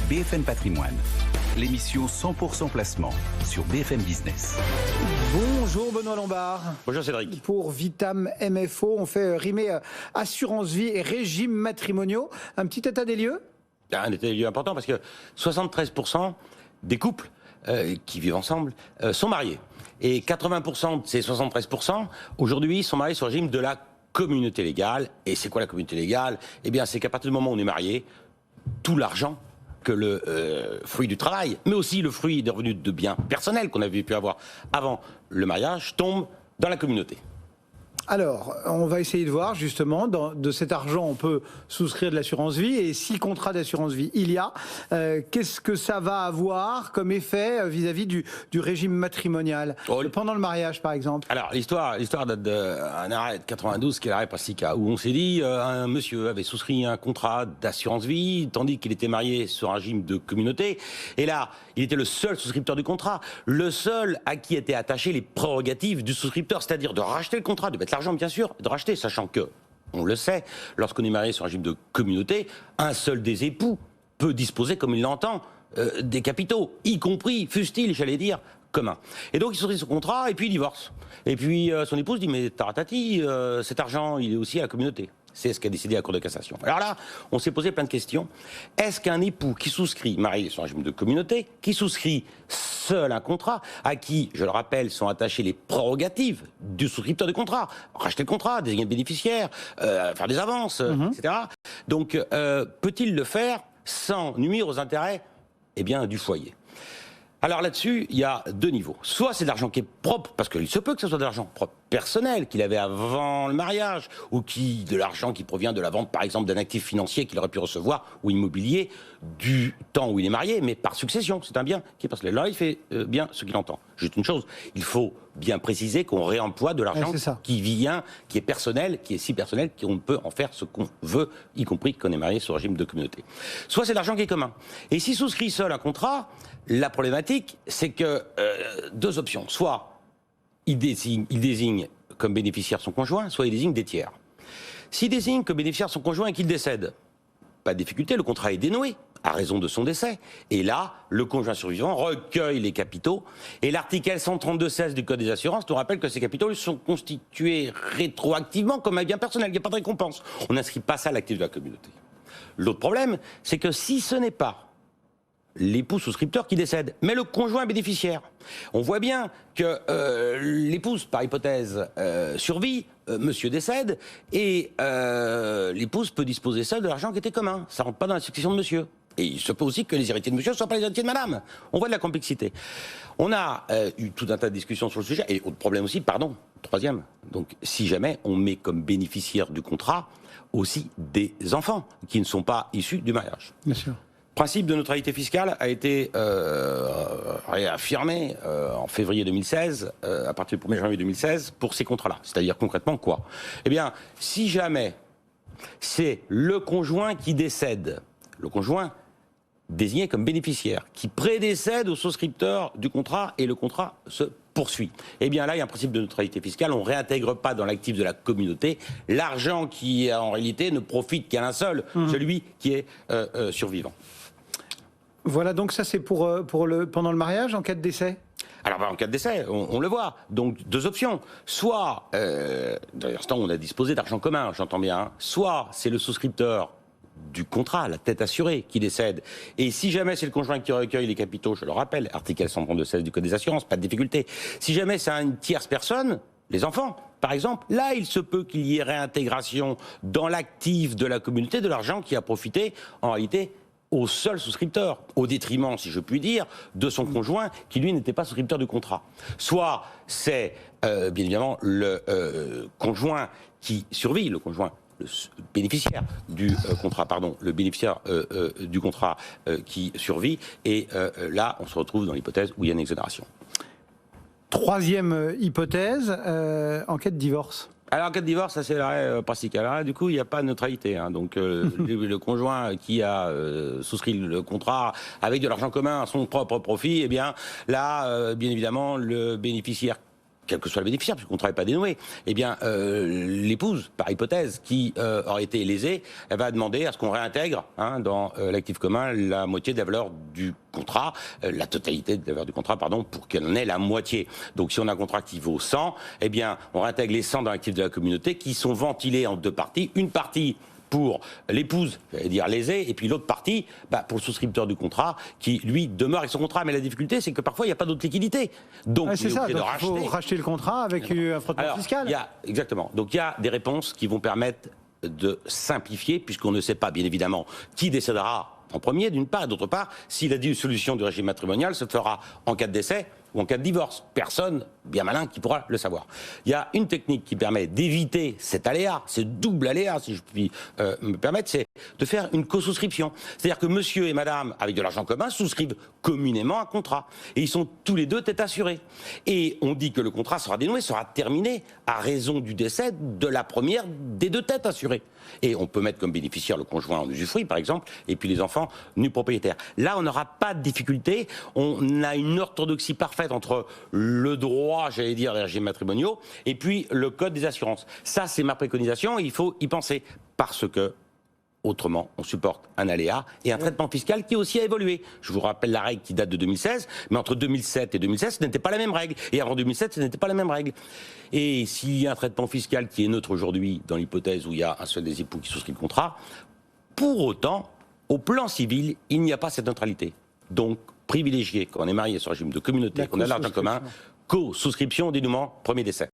BFM Patrimoine, l'émission 100% placement sur BFM Business. Bonjour Benoît Lombard. Bonjour Cédric. Pour Vitam MFO, on fait rimer assurance vie et régimes matrimoniaux. Un petit état des lieux ? Un état des lieux important parce que 73% des couples qui vivent ensemble sont mariés. Et 80% de ces 73% aujourd'hui sont mariés sur le régime de la communauté légale. Et c'est quoi la communauté légale ? Eh bien, c'est qu'à partir du moment où on est marié, tout l'argent que le fruit du travail, mais aussi le fruit des revenus de biens personnels qu'on avait pu avoir avant le mariage, tombe dans la communauté. Alors, on va essayer de voir justement, de cet argent, on peut souscrire de l'assurance vie, et 6 contrats d'assurance vie il y a. Qu'est-ce que ça va avoir comme effet vis-à-vis du régime matrimonial pendant le mariage, par exemple? Alors, l'histoire date d'un arrêt de 92, qui est l'arrêt Passica, où on s'est dit, un monsieur avait souscrit un contrat d'assurance vie, tandis qu'il était marié sur un régime de communauté, et là, il était le seul souscripteur du contrat, le seul à qui étaient attachées les prérogatives du souscripteur, c'est-à-dire de racheter le contrat, de mettre l'argent, bien sûr, de racheter, sachant que, on le sait, lorsqu'on est marié sur un régime de communauté, un seul des époux peut disposer, comme il l'entend, des capitaux, y compris, fussent-ils, j'allais dire, communs. Et donc, il souscrit ce contrat, et puis il divorce. Et puis, son épouse dit, mais taratati, cet argent, il est aussi à la communauté. C'est ce qu'a décidé la Cour de cassation. Alors là, on s'est posé plein de questions. Est-ce qu'un époux qui souscrit, marié sur un régime de communauté, qui souscrit seul un contrat, à qui, je le rappelle, sont attachées les prérogatives du souscripteur du contrat, racheter le contrat, désigner le bénéficiaire, faire des avances, etc. Donc, peut-il le faire sans nuire aux intérêts, du foyer ? Alors là-dessus, il y a 2 niveaux. Soit c'est de l'argent qui est propre, parce qu'il se peut que ce soit de l'argent propre personnel qu'il avait avant le mariage, ou de l'argent qui provient de la vente, par exemple, d'un actif financier qu'il aurait pu recevoir, ou immobilier, du temps où il est marié, mais par succession. C'est un bien qui est personnel. Là, il fait bien ce qu'il entend. Juste une chose, il faut bien préciser qu'on réemploie de l'argent qui vient, qui est personnel, qui est si personnel qu'on peut en faire ce qu'on veut, y compris qu'on est marié sur le régime de communauté. Soit c'est de l'argent qui est commun. Et s'il souscrit seul un contrat, la problématique, c'est que 2 options. Soit il désigne comme bénéficiaire son conjoint, soit il désigne des tiers. S'il désigne comme bénéficiaire son conjoint et qu'il décède, pas de difficulté, le contrat est dénoué à raison de son décès. Et là, le conjoint survivant recueille les capitaux. Et l'article L132-16 du Code des assurances nous rappelle que ces capitaux sont constitués rétroactivement comme un bien personnel. Il n'y a pas de récompense. On n'inscrit pas ça à l'actif de la communauté. L'autre problème, c'est que si ce n'est pas l'époux souscripteur qui décède, mais le conjoint bénéficiaire. On voit bien que l'épouse, par hypothèse, survit, monsieur décède, et l'épouse peut disposer seule de l'argent qui était commun. Ça ne rentre pas dans la succession de monsieur. Et il se peut aussi que les héritiers de monsieur ne soient pas les héritiers de madame. On voit de la complexité. On a eu tout un tas de discussions sur le sujet, et autre problème aussi, troisième, donc si jamais on met comme bénéficiaire du contrat aussi des enfants qui ne sont pas issus du mariage. Bien sûr. Le principe de neutralité fiscale a été réaffirmé en février 2016, à partir du 1er janvier 2016, pour ces contrats-là. C'est-à-dire concrètement quoi ? Eh bien, si jamais c'est le conjoint qui décède, le conjoint désigné comme bénéficiaire, qui prédécède au souscripteur du contrat et le contrat se poursuit. Eh bien là, il y a un principe de neutralité fiscale, on ne réintègre pas dans l'actif de la communauté l'argent qui, en réalité, ne profite qu'à un seul, celui qui est survivant. Voilà, donc ça c'est pendant le mariage, en cas de décès ? Alors, en cas de décès, on le voit. Donc, 2 options. Soit, dans l'instant, on a disposé d'argent commun, j'entends bien, hein. Soit c'est le souscripteur du contrat, la tête assurée, qui décède. Et si jamais c'est le conjoint qui recueille les capitaux, je le rappelle, article 132-16 du Code des assurances, pas de difficulté. Si jamais c'est une tierce personne, les enfants, par exemple, là, il se peut qu'il y ait réintégration dans l'actif de la communauté de l'argent qui a profité, en réalité, au seul souscripteur, au détriment, si je puis dire, de son conjoint qui, lui, n'était pas souscripteur du contrat. Soit c'est, bien évidemment, le conjoint qui survit, le bénéficiaire du contrat, le bénéficiaire du contrat qui survit, et là, on se retrouve dans l'hypothèse où il y a une exonération. 3e hypothèse, en cas de divorce. Alors, en cas de divorce, ça c'est l'arrêt Passica. Du coup, il n'y a pas de neutralité. Donc, le conjoint qui a souscrit le contrat avec de l'argent commun à son propre profit, eh bien, là, bien évidemment, le bénéficiaire quel que soit le bénéficiaire, puisque le contrat n'est pas dénoué, eh bien, l'épouse, par hypothèse, qui aurait été lésée, elle va demander à ce qu'on réintègre dans l'actif commun la moitié de la valeur du contrat, la totalité de la valeur du contrat, pardon, pour qu'elle en ait la moitié. Donc, si on a un contrat qui vaut 100, eh bien, on réintègre les 100 dans l'actif de la communauté qui sont ventilés en deux parties. Une partie pour l'épouse, j'allais dire lésée, et puis l'autre partie, pour le souscripteur du contrat, qui, lui, demeure avec son contrat. Mais la difficulté, c'est que parfois, il n'y a pas d'autre liquidité. Donc, c'est ça, il faut racheter le contrat avec un frottement fiscal. Exactement. Donc, il y a des réponses qui vont permettre de simplifier, puisqu'on ne sait pas, bien évidemment, qui décédera en premier, d'une part, et d'autre part, si la dissolution du régime matrimonial se fera en cas de décès ou en cas de divorce. Personne, bien malin, qui pourra le savoir. Il y a une technique qui permet d'éviter cet aléa, ce double aléa, si je puis me permettre, c'est de faire une co-souscription. C'est-à-dire que monsieur et madame, avec de l'argent commun, souscrivent communément un contrat. Et ils sont tous les deux tête assurée. Et on dit que le contrat sera dénoué, sera terminé à raison du décès de la première des deux têtes assurées. Et on peut mettre comme bénéficiaire le conjoint en usufruit, par exemple, et puis les enfants nus propriétaires. Là, on n'aura pas de difficulté. On a une orthodoxie parfaite entre le droit, j'allais dire, des régimes matrimoniaux, et puis le code des assurances. Ça, c'est ma préconisation, et il faut y penser. Parce que, autrement, on supporte un aléa et un traitement fiscal qui aussi a évolué. Je vous rappelle la règle qui date de 2016, mais entre 2007 et 2016, ce n'était pas la même règle. Et avant 2007, ce n'était pas la même règle. Et s'il y a un traitement fiscal qui est neutre aujourd'hui, dans l'hypothèse où il y a un seul des époux qui souscrit le contrat, pour autant, au plan civil, il n'y a pas cette neutralité. Donc, privilégier, quand on est marié sur un régime de communauté, qu'on a l'argent commun, co-souscription, dénouement, premier décès.